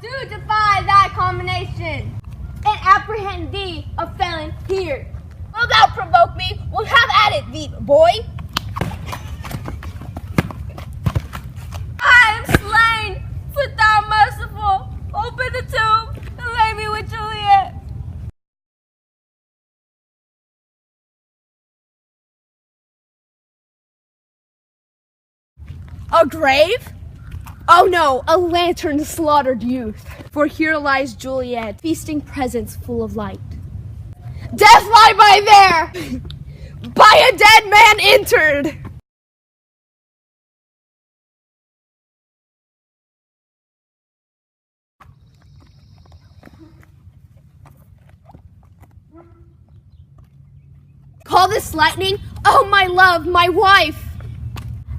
do defy thy combination, and apprehend thee a felon here. Will thou provoke me? We'll have at it, thee boy. I am slain, but thou merciful. Open the tomb and lay me with Juliet. A grave? Oh no, a lantern slaughtered youth. For here lies Juliet, feasting presents full of light. Death lie by there! By a dead man entered! Call this lightning? Oh, my love, my wife!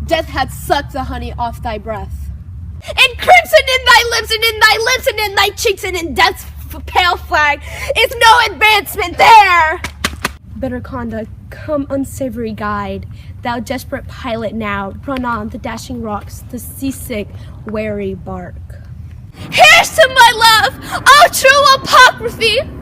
Death hath sucked the honey off thy breath. And crimson in thy lips, and in thy lips, and in thy cheeks, and in death's pale flag is no advancement there! Bitter conduct, come unsavory guide, thou desperate pilot now, run on the dashing rocks, the seasick, weary bark. Here's to my love, oh true apocryphy!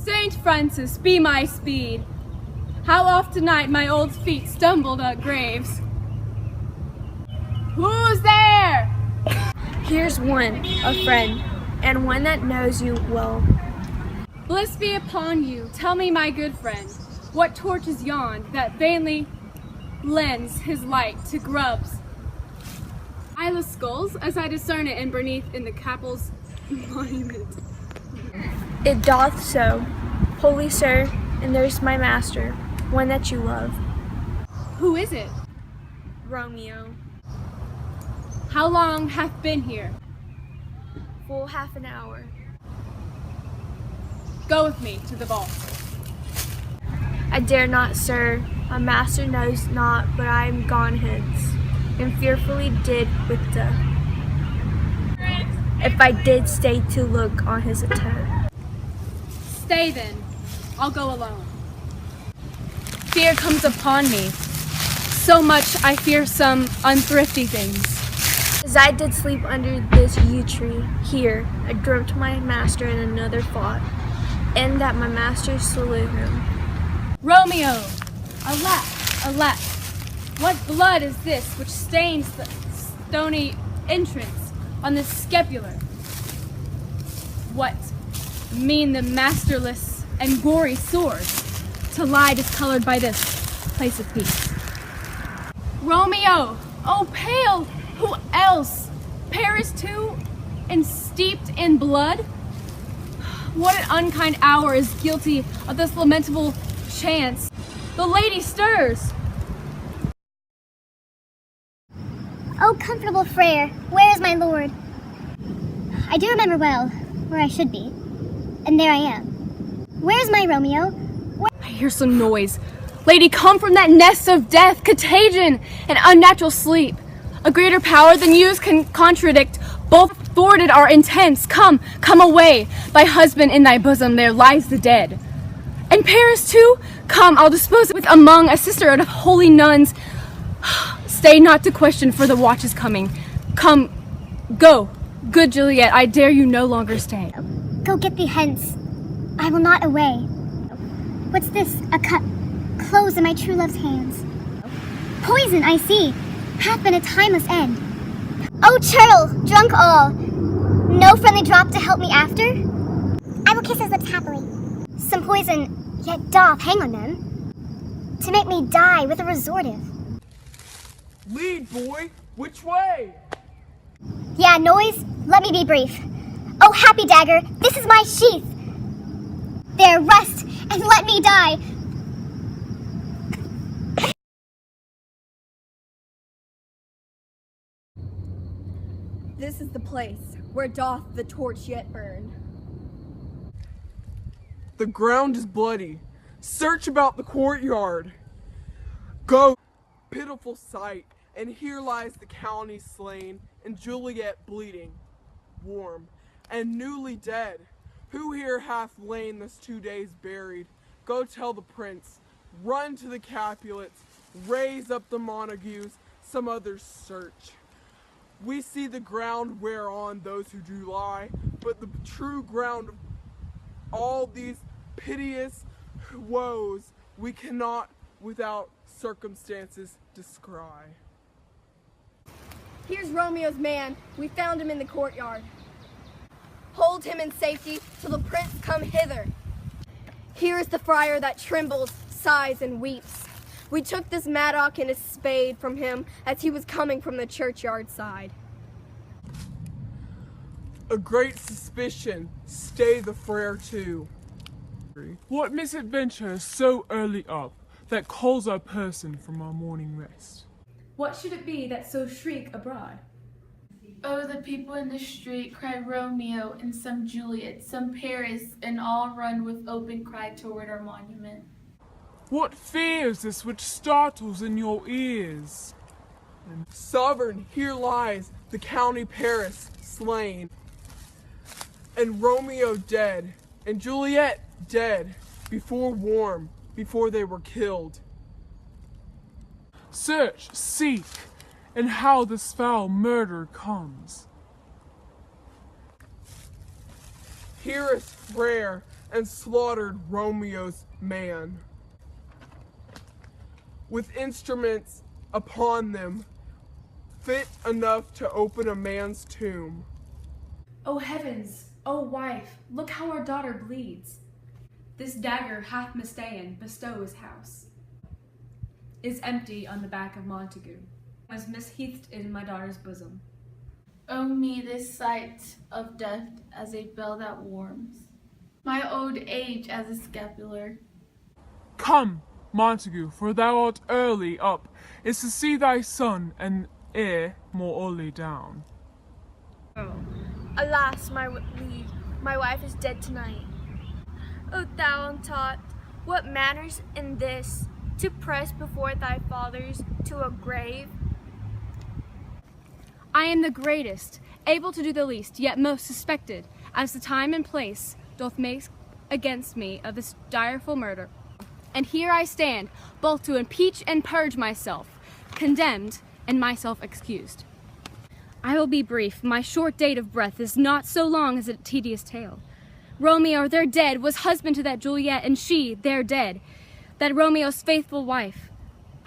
Saint Francis, be my speed. How oft tonight my old feet stumbled at graves. Who's there? Here's one, a friend, and one that knows you well. Bliss be upon you. Tell me, my good friend, what torch is yond that vainly lends his light to grubs? Eyeless skulls, as I discern it in beneath in the capel's monument. It doth so, holy sir, and there's my master, one that you love. Who is it? Romeo. How long hath been here? Full half an hour. Go with me to the vault. I dare not, sir, my master knows not, but I am gone hence, and fearfully did with death, if I did stay to look on his attempt. Stay then, I'll go alone. Fear comes upon me, So much I fear some unthrifty things. as I did sleep under this yew tree, here, I dreamt my master in another thought, and that my master slew him. Romeo! Alack, alack! What blood is this which stains the stony entrance on this scapular? What mean the masterless and gory swords to lie discolored by this place of peace? Romeo! Oh, pale! Who else? Paris too, and steeped in blood? What an unkind hour is guilty of this lamentable chance. The lady stirs. Oh, comfortable Frere, where is my lord? I do remember well where I should be, and there I am. Where is my Romeo? I hear some noise. Lady, come from that nest of death, contagion, and unnatural sleep. A greater power than yous can contradict. Both thwarted our intents. Come, come away. Thy husband in thy bosom, there lies the dead. And Paris too? Come, I'll dispose it with among a sisterhood of holy nuns. Stay not to question, for the watch is coming. Come, go. Good Juliet, I dare you no longer stay. Go get thee hence. I will not away. What's this? A cup. Close in my true love's hands. Poison, I see, hath been a timeless end. Oh, churl, drunk all. No friendly drop to help me after? I will kiss his lips happily. Some poison yet doth hang on them, to make me die with a resortive. Lead, boy! Which way? Yeah, noise, let me be brief. Oh, happy dagger, this is my sheath. There, rest, and let me die. This is the place where doth the torch yet burn. The ground is bloody. Search about the courtyard. Go, pitiful sight, And here lies the county slain, and Juliet bleeding, warm, and newly dead. Who here hath lain this 2 days buried? Go tell the prince, run to the Capulets, raise up the Montagues, some others search. We see the ground whereon those who do lie, but the true ground of all these piteous woes we cannot without circumstances descry. Here's Romeo's man. We found him in the courtyard. Hold him in safety till the prince come hither. Here is the friar that trembles, sighs, and weeps. We took this mattock and his spade from him as he was coming from the churchyard side. A great suspicion, stay the friar too. What misadventure is so early up that calls our person from our morning rest? What should it be that so shriek abroad? Oh, the people in the street cry Romeo, and some Juliet, some Paris, and all run with open cry toward our monument. What fear is this which startles in your ears? Sovereign, here lies the county Paris slain, and Romeo dead, and Juliet dead, before they were killed. Search, seek, and how this foul murder comes. Here is Frere and slaughtered Romeo's man, with instruments upon them fit enough to open a man's tomb. O heavens, O wife, look how our daughter bleeds. This dagger hath mistaken Bestow's house. Is empty on the back of Montague, was misheathed in my daughter's bosom. Oh me, this sight of death as a bell that warms, my old age as a scapular. Come, Montague, for thou art early up, is to see thy son, and heir more early down. Alas, my liege, my wife is dead tonight. O thou untaught, what manners in this, to press before thy fathers to a grave? I am the greatest, able to do the least, yet most suspected, as the time and place doth make against me of this direful murder. And here I stand, both to impeach and purge myself, condemned and myself excused. I will be brief. My short date of breath is not so long as a tedious tale. Romeo, their dead, was husband to that Juliet, and she, their dead, that Romeo's faithful wife.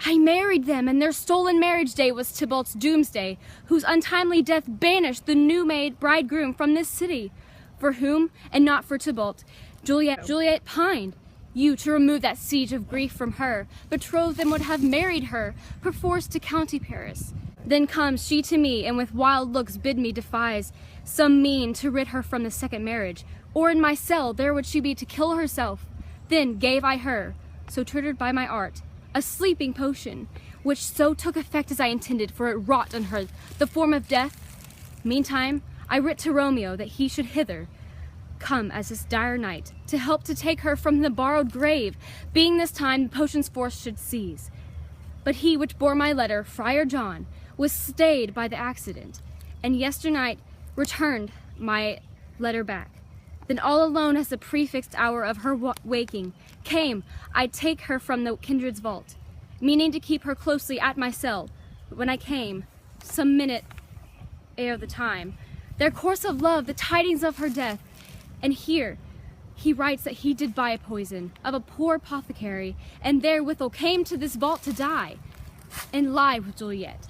I married them, and their stolen marriage day was Tybalt's doomsday, whose untimely death banished the new-made bridegroom from this city, for whom, and not for Tybalt, Juliet pined. You, to remove that siege of grief from her, betrothed and would have married her, perforce to county Paris. Then comes she to me, and with wild looks bid me devise some mean to rid her from the second marriage, or in my cell there would she be to kill herself. Then gave I her, so tutored by my art, a sleeping potion, which so took effect as I intended, for it wrought on her the form of death. Meantime, I writ to Romeo that he should hither come as this dire night, to help to take her from the borrowed grave, being this time the potion's force should seize. But he which bore my letter, Friar John, was stayed by the accident, and yesternight returned my letter back. Then all alone as the prefixed hour of her waking came, I take her from the kindred's vault, meaning to keep her closely at my cell. But when I came, some minute ere the time, their course of love, the tidings of her death, and here he writes that he did buy a poison of a poor apothecary, and therewithal came to this vault to die, and lie with Juliet.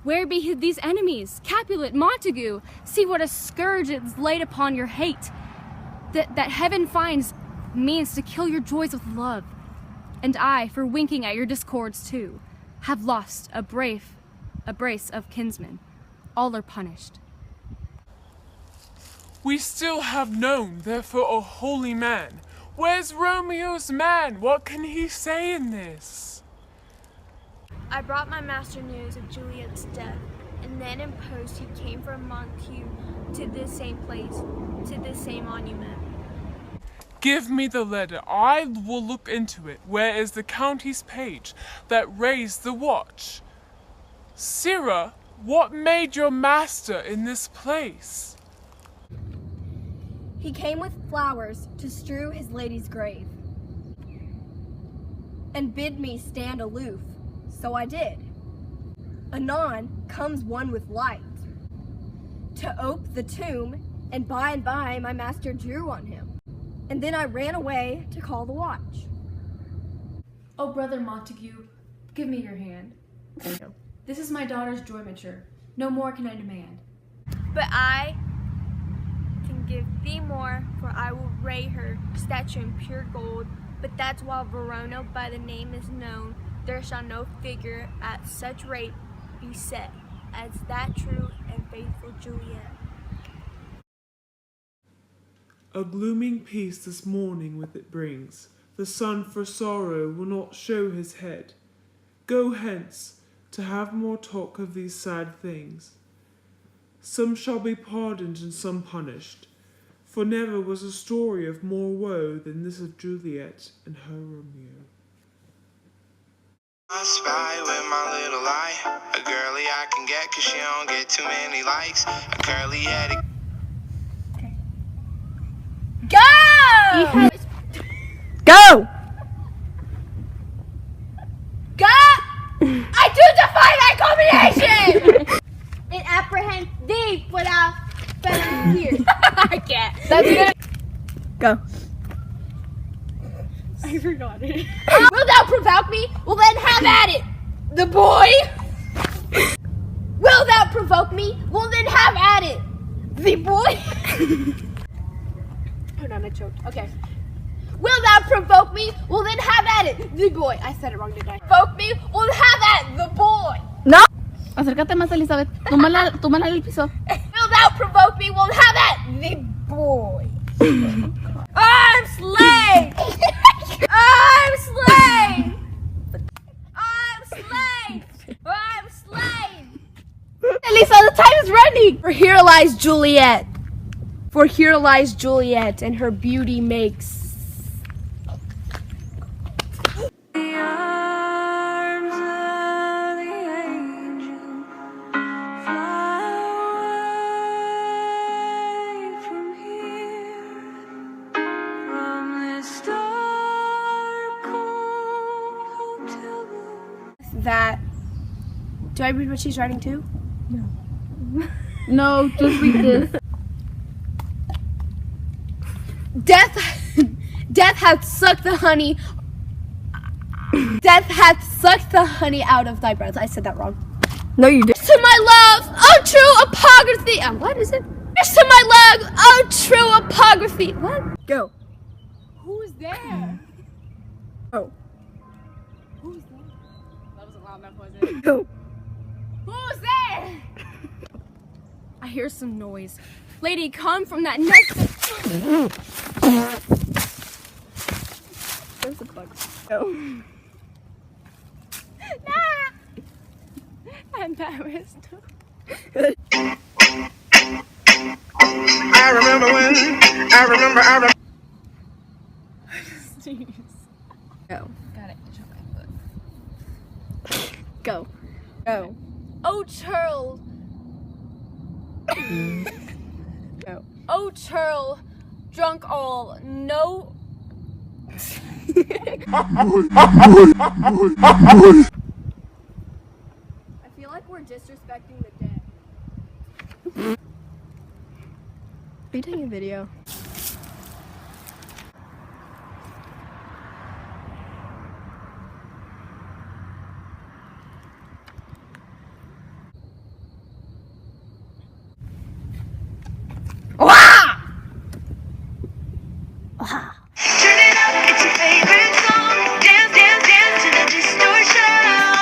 Where be these enemies? Capulet, Montague, see what a scourge is laid upon your hate. That heaven finds means to kill your joys with love. And I, for winking at your discords too, have lost a brace of kinsmen. All are punished. We still have known, therefore, a holy man. Where's Romeo's man? What can he say in this? I brought my master news of Juliet's death, and then in post he came from Montague to this same place, to this same monument. Give me the letter, I will look into it. Where is the county's page that raised the watch? Sirrah, what made your master in this place? He came with flowers to strew his lady's grave, and bid me stand aloof, so I did. Anon comes one with light, to ope the tomb, and by my master drew on him, and then I ran away to call the watch. Oh, Brother Montague, give me your hand. This is my daughter's jointure. No more can I demand. But I can give thee more, for I will ray her statue in pure gold. But that's while Verona by the name is known, there shall no figure at such rate be set as that true and faithful Juliet. A glooming peace this morning with it brings. The sun for sorrow will not show his head. Go hence, to have more talk of these sad things. Some shall be pardoned and some punished, for never was a story of more woe than this of Juliet and her Romeo. I spy with my little eye, a girly I can get 'cause she don't get too many likes, a curly headed. Go! Go! Go! I do defy that combination! It apprehends thee without feminine tears. I can't. That's good. Go. I forgot it. Will thou provoke me? Well then have at it, the boy. Will thou provoke me? Well then have at it, the boy. Hold on, I choked. Okay. Will thou provoke me? Well then have at it, the boy. I said it wrong, didn't I? Provoke me? Well have at the boy. No. Acércate más, Elizabeth. Tómala del piso. Will thou provoke me? Well have at the boy. I'm slain. I'm slain. I'm slain. I'm slain. Elisa, the time is running. For here lies Juliet. For here lies Juliet, and her beauty makes. That. Do I read what she's writing too? No, just read this. Death hath sucked the honey. Death hath sucked the honey out of thy breath. I said that wrong. No, you did. To my love, oh true apography. What is it? To my love, oh true apography. What? Go. Who's there? Oh. Who's there? That wasn't loud enough, was it? Go. Who's there? I hear some noise. Lady, come from that nest. There's a bug. Go. I'm embarrassed. I remember. Jeez. Go. Got it. Shut my foot. Go. Go. Oh, churl. Go. Oh, churl. Drunk all. No. I feel like we're disrespecting the dead. Are you taking a video?